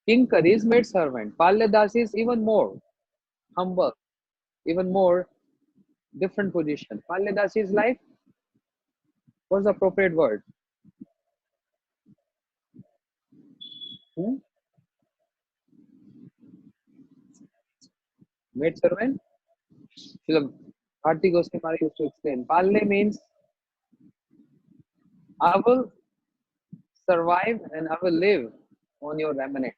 Kinkar is maid servant. Palyadas is even more humble, even more different position. Palyadas is like, what's the appropriate word? Hmm? Maid servant? Srila Bharti Goswami Maharaj used to explain. Palya means I will survive and I will live on your remnants.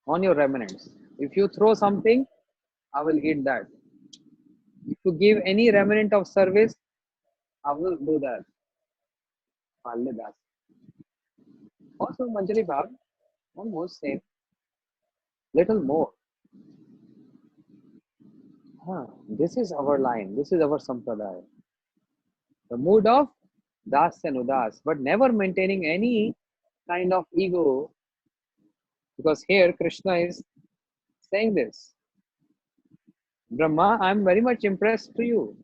On your remnants. If you throw something, I will eat that. If you give any remnant of service, I will do that. Palyadas. Also, Manjari Bhav, almost same. Little more. Huh. This is our line. This is our sampradaya. The mood of das and udas, but never maintaining any kind of ego, because here Krishna is saying this. Brahma, I'm very much impressed to you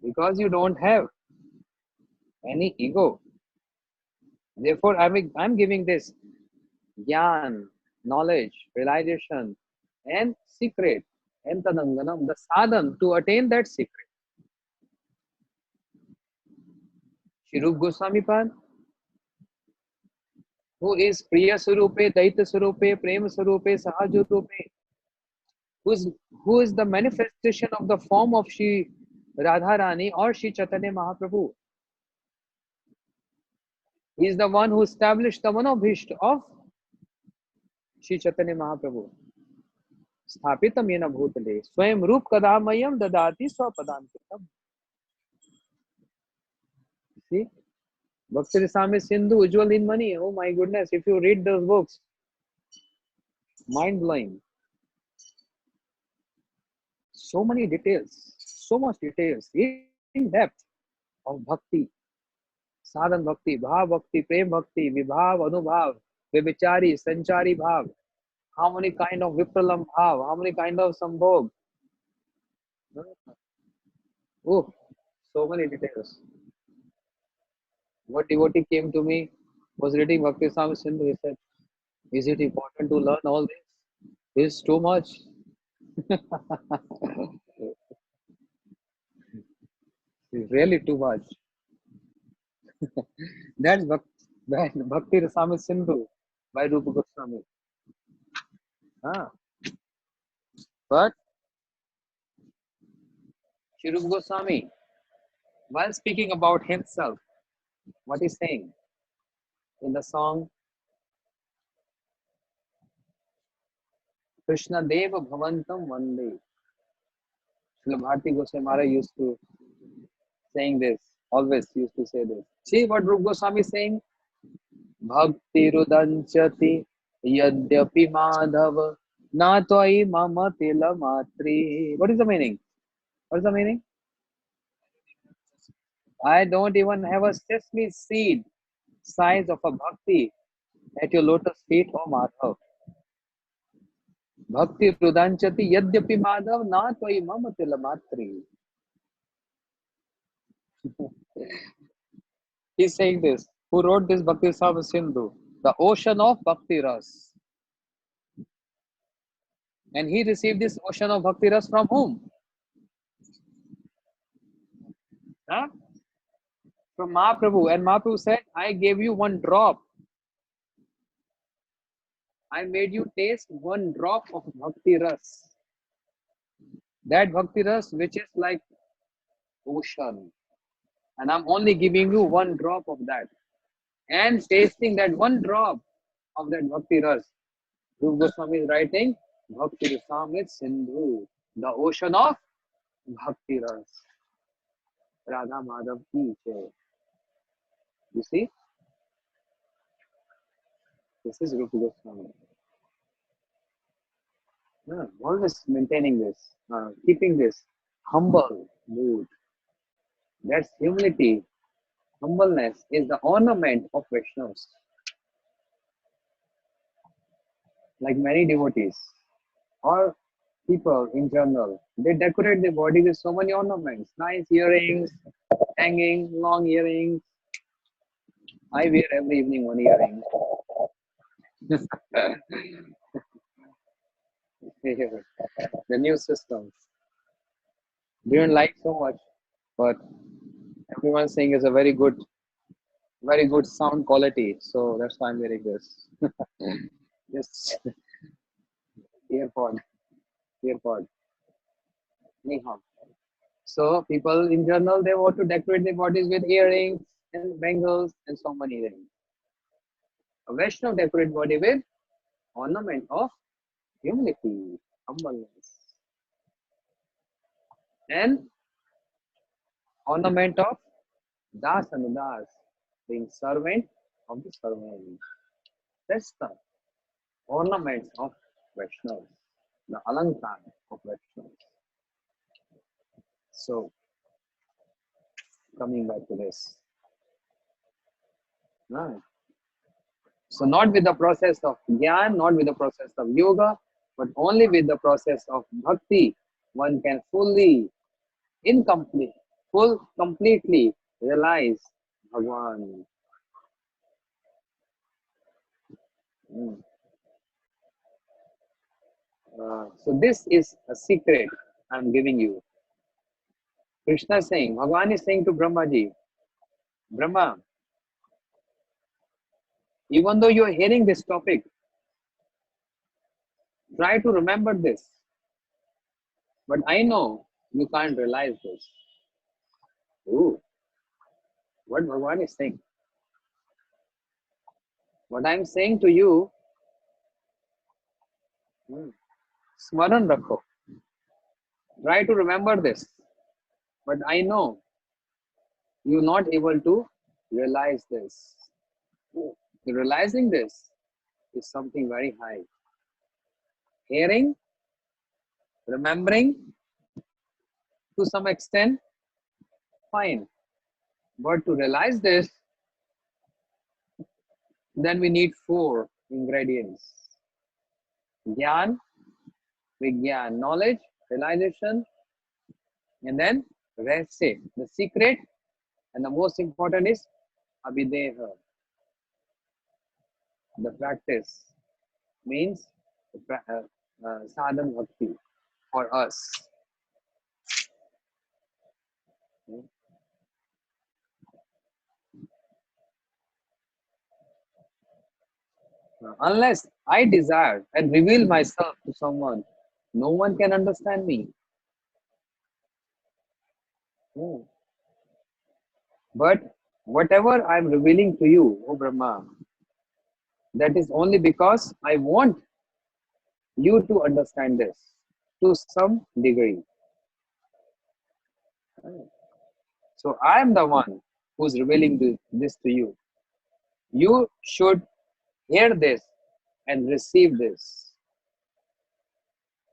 because you don't have any ego. Therefore, I'm giving this jnana, knowledge, realization, and secret, and tadanganam, the sadhan to attain that secret. Shri Rup Goswami Pad, who is Priya Sarupe, Daita Sarupe, Prema Sarupe, Sahaj Rupe, who's, who is the manifestation of the form of Shri Radharani or Shri Chaitanya Mahaprabhu. He is the one who established the Manobhishta of Shri Chaitanya Mahaprabhu. Sthapitam yena bhutale swayam roop kadamayam dadati swapadankitam. See, Bhakti Rasamrita Sindhu, Ujjwal in Money. Oh my goodness, if you read those books, mind blowing. So many details, so much details, in depth of bhakti, sadhan bhakti, bhav bhakti, prem bhakti, vibhav, anubhav, vivichari, sanchari bhav. How many kind of vipralam bhav? How many kind of sambhog? Oh, so many details. What devotee came to me, was reading Bhakti Rasamrita Sindhu. He said, "Is it important to learn all this? This is too much." It's really too much. That's Bhakti Rasamrita Sindhu by Rupa Goswami. Ah, but Shri Rupa Goswami, while speaking about himself, what he's saying in the song Krishna Deva Bhavantam Vande, Srila Bharti Goswami Maharaj used to saying this, always used to say this. See what Rupa Goswami is saying? Bhakti Rudanchati Yadyapi Madhav Na Twai Mama Tila Matri. What is the meaning? What is the meaning? I don't even have a sesame seed size of a bhakti at your lotus feet, O Madhav. Bhakti Rudanchati Yadyapi Madhav Na Twai Mama Tila Matri. He's saying this. Who wrote this Bhakti Rasamrita Sindhu? The ocean of Bhakti Ras. And he received this ocean of Bhakti Ras from whom? Huh? From Mahaprabhu. And Mahaprabhu said, I gave you one drop. I made you taste one drop of Bhakti Ras. That Bhakti Ras which is like ocean. And I'm only giving you one drop of that. And tasting that one drop of that Bhakti Ras. Rupa Goswami is writing Bhakti Rasamrita Sindhu, the ocean of Bhakti Ras. Radha Madhav ki jai. You see, this is Rupa Goswami. Yeah, always maintaining this, keeping this humble mood. That's humility. Humbleness is the ornament of Vaishnavas. Like many devotees or people in general, they decorate their body with so many ornaments, nice earrings, hanging, long earrings. I wear every evening one earring. The new systems. Didn't like so much, but everyone's saying it's a very good sound quality. So that's why I'm wearing this. This earpod, earpod. Anyhow. So people in general they want to decorate their bodies with earrings and bangles and so many things. A Vaishnav decorate body with ornament of humility, humbleness, and ornament of das and das, being servant of the servant. That's the ornaments of Vaishnavas, the alankar of Vaishnavas. So coming back to this. Right. So not with the process of Gyan, not with the process of yoga, but only with the process of bhakti, one can fully, incomplete, completely realize Bhagwan. Mm. So this is a secret I'm giving you. Krishna is saying, Bhagwan is saying to Brahmaji, Brahma, even though you are hearing this topic, try to remember this. But I know you can't realize this. Ooh, what Bhagwan is saying. What I'm saying to you, Smaran Rakho. Try to remember this. But I know you're not able to realize this. Realizing this is something very high. Hearing, remembering to some extent, fine. But to realize this, then we need 4 ingredients. Gyan, Vigyan, knowledge, realization, and then Rahsya, the secret, and the most important is Abhideha, the practice, means sadhan bhakti for us. Unless I desire and reveal myself to someone, no one can understand me. But whatever I'm revealing to you, O Brahma, that is only because I want you to understand this to some degree. So I am the one who's revealing this to you. You should hear this and receive this.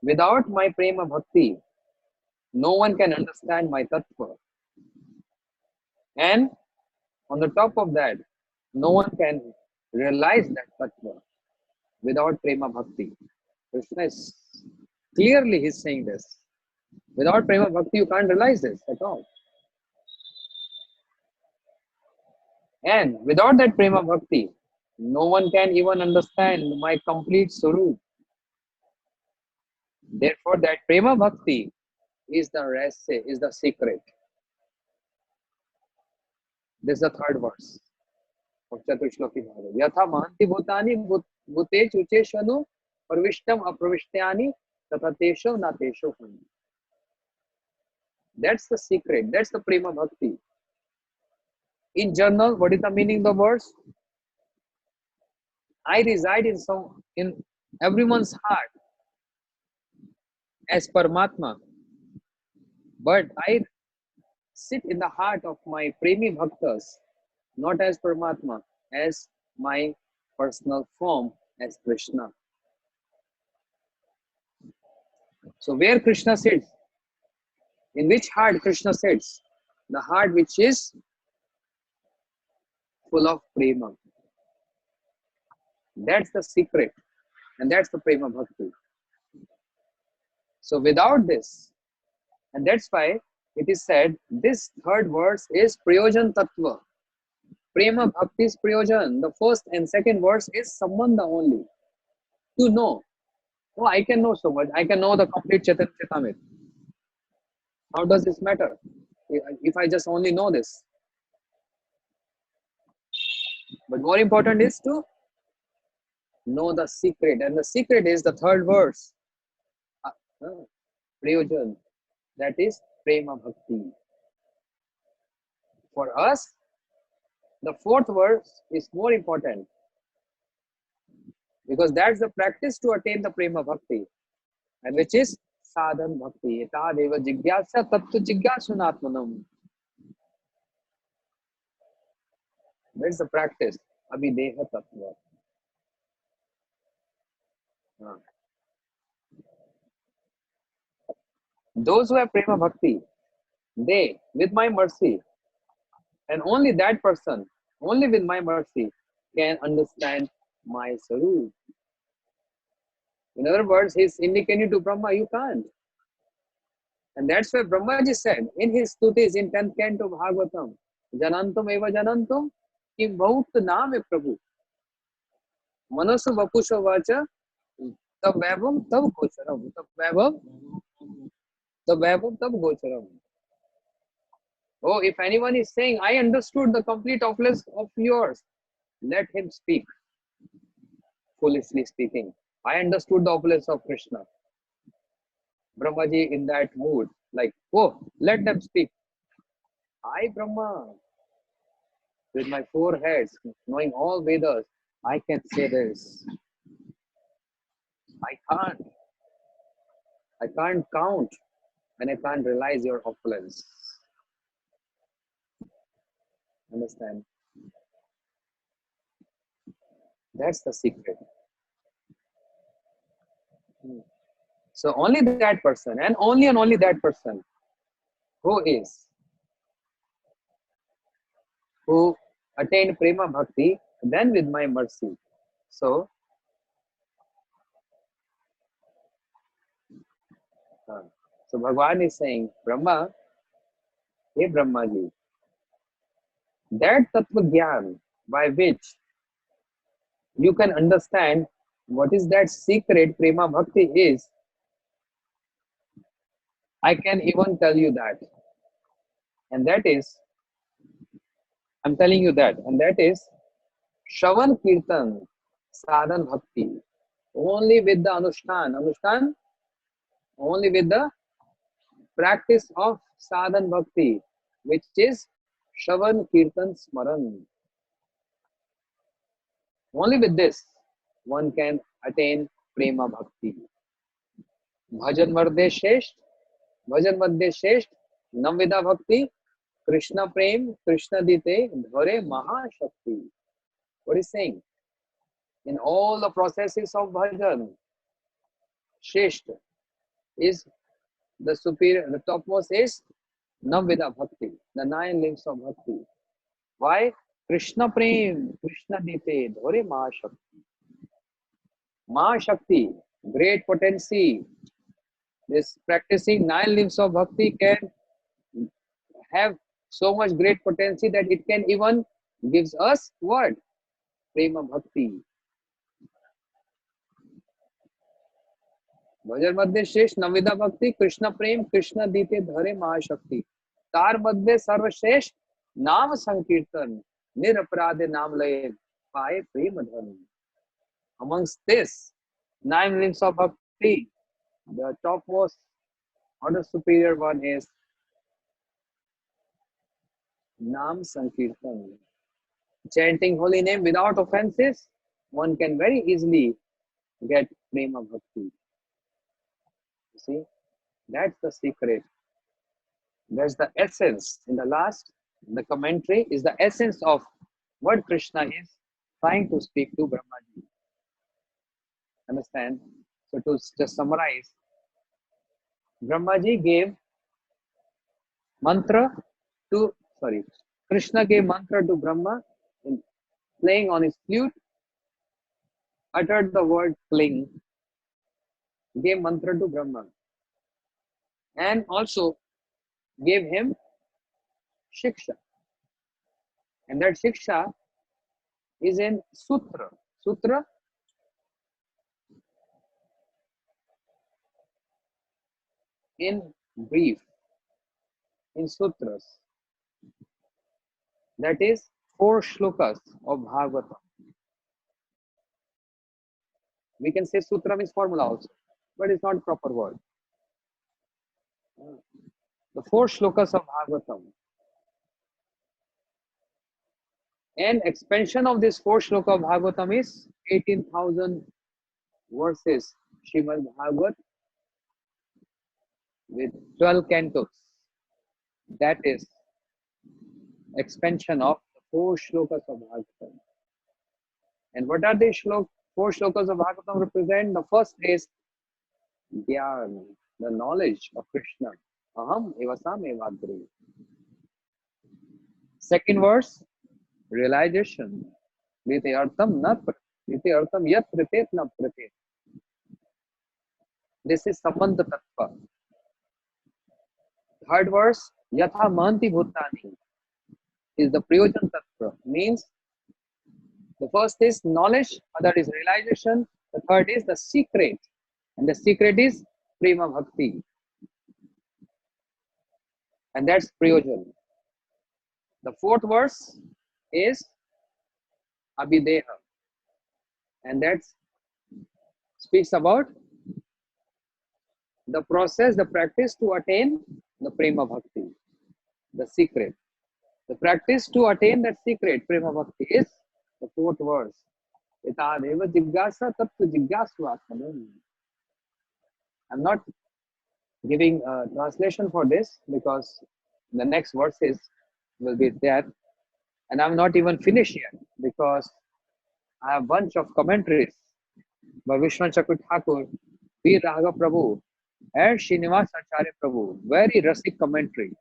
Without my prema bhakti, no one can understand my tattva. And on the top of that, no one can realize that tattva without prema bhakti. Krishna is clearly he's saying this. Without prema bhakti, you can't realize this at all. And without that prema bhakti, no one can even understand my complete swarup. Therefore, that prema bhakti is the rahsya, is the secret. This is the 3rd verse of Chaturshloki Bhagavad. Yatha mahanti bhutani bhute chuche shanu pravishtam apravishyani tatha tesho na tesho hani. That's the secret. That's the prema bhakti. In general, what is the meaning of the verse? I reside in everyone's heart as Paramatma, but I sit in the heart of my premi bhaktas, not as Paramatma, as my personal form as Krishna. So where Krishna sits, in which heart Krishna sits? The heart which is full of prema. That's the secret, and that's the prema bhakti. So without this, and that's why it is said this third verse is Prayojan Tattva. Prema Bhakti is Prayojan. The first and second verse is Sambandha only. To know. Oh, I can know so much. I can know the complete Chaitanya Charitamrita. How does this matter? If I just only know this. But more important is to know the secret. And the secret is the third verse. Prayojan. That is Prema Bhakti. For us, the fourth verse is more important because that's the practice to attain the Prema Bhakti, and which is Sadhan Bhakti. Etadeva jigyasa tattva jigyasunatmanam. That's the practice. Abhideha Tattva. Those who have Prema Bhakti, they, with my mercy, and only that person, only with my mercy, can understand my Sarup. In other words, he's indicating to Brahma, you can't. And that's why Brahmaji said in his stutis in 10th canto Bhagavatam, Janantum eva janantum kim bhaut naam prabhu. Manasu vapusha vacha tab vaibhav tab gocharam. Tab vaibhav tab gocharam. Oh, if anyone is saying, I understood the complete opulence of yours, let him speak. Foolishly speaking. I understood the opulence of Krishna. Brahmaji in that mood, like, oh, let them speak. I, Brahma, with my four heads, knowing all Vedas, I can say this. I can't count and I can't realize your opulence. Understand? That's the secret. So only that person and only that person who attained Prema Bhakti, then with my mercy. So Bhagavan is saying, Brahma, hey Brahmaji, that Tattva Gyan by which you can understand what is that secret Prema Bhakti is, I can even tell you that. And that is, I'm telling you that, and that is Shravan Kirtan Sadhan Bhakti. Only with the Anushtan, only with the practice of Sadhan Bhakti, which is Shravan Kirtan Smaran. Only with this, one can attain Prema Bhakti. Bhajan Madhya Shesht, Namvida Bhakti, Krishna Prem, Krishna Dite, Dhare Mahashakti. What is saying? In all the processes of bhajan, Shesht is the superior, the topmost is Navvida Bhakti, the 9 links of Bhakti. Why? Krishna Prem, Krishna Dite, Dhare Mahashakti. Mahashakti, great potency. This practicing 9 links of Bhakti can have so much great potency that it can even gives us what? Prema Bhakti. भजन मध्य श्रेष्ठ नविदा भक्ति कृष्ण प्रेम कृष्ण दीते धरे महाशक्ति तार मध्य सर्वश्रेष्ठ नाम संकीर्तन निरपराधे नाम लय पाए प्रेम धन. Amongst this 9 links of bhakti, the topmost or the superior one is Nam Sankirtan. Chanting holy name without offenses, one can very easily get Prema Bhakti. See, that's the secret. That's the essence. In the last, the commentary is the essence of what Krishna is trying to speak to Brahmaji. Understand? So to just summarize, Brahmaji gave mantra to, Krishna gave mantra to Brahma in playing on his flute, uttered the word cling, gave mantra to Brahma. And also gave him shiksha, and that shiksha is in sutra. Sutra, in brief, in sutras. That is 4 shlokas of Bhagavatam. We can say sutra means formula also, but it's not proper word. The 4 shlokas of Bhagavatam. And expansion of this 4 shloka of Bhagavatam is 18,000 verses. Srimad Bhagavat with 12 cantos. That is expansion of the 4 shlokas of Bhagavatam. And what are these 4 shlokas of Bhagavatam represent? The first is Dhyan, the knowledge of Krishna. Aham evasam evadri. Second verse, realization. Rite artham yat pratet na pratet. This is Sambandha Tattva. Third verse, Yatha Mahanti Bhutani is the Prayojan Tattva. Means the first is knowledge, other is realization, the third is the secret, and the secret is Prema Bhakti. And that's Prayojan. The fourth verse is Abhideha, and that speaks about the process, the practice to attain the Prema Bhakti, the secret. The practice to attain that secret, Prema Bhakti, is the fourth verse. Itadeva jigyasa tattva jigyasvatmanam. I'm not giving a translation for this because the next verses will be there. And I'm not even finished yet because I have a bunch of commentaries by Vishnu Chakra Thakur, Veer Raghav Prabhu, and Srinivas Acharya Prabhu. Very rustic commentary.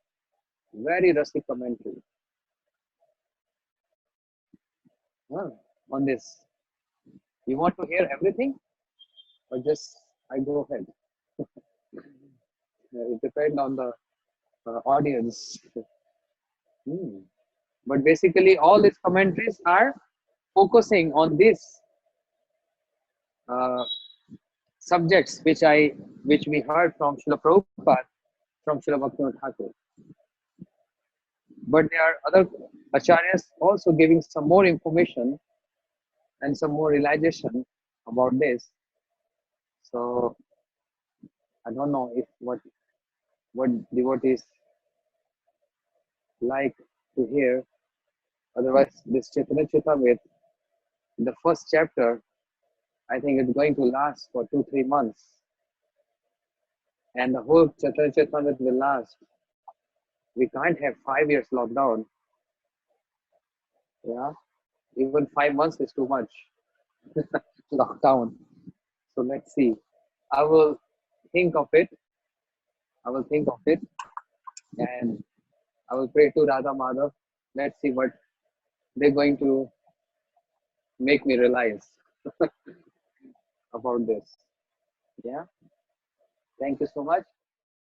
Very rustic commentary on this. You want to hear everything or just I go ahead? It depends on the audience. But basically, all these commentaries are focusing on these subjects which we heard from Srila Prabhupada, from Srila Bhaktivinoda Thakur. But there are other acharyas also giving some more information and some more realization about this. So I don't know if what devotees like to hear. Otherwise, this Chaitanya Charitamrita, the first chapter, I think it's going to last for 2-3 months, and the whole Chaitanya Charitamrita will last. We can't have 5 years lockdown. Yeah, even 5 months is too much lockdown. So let's see. I will think of it. And I will pray to Radha Madhav. Let's see what they're going to make me realize about this. Yeah. Thank you so much.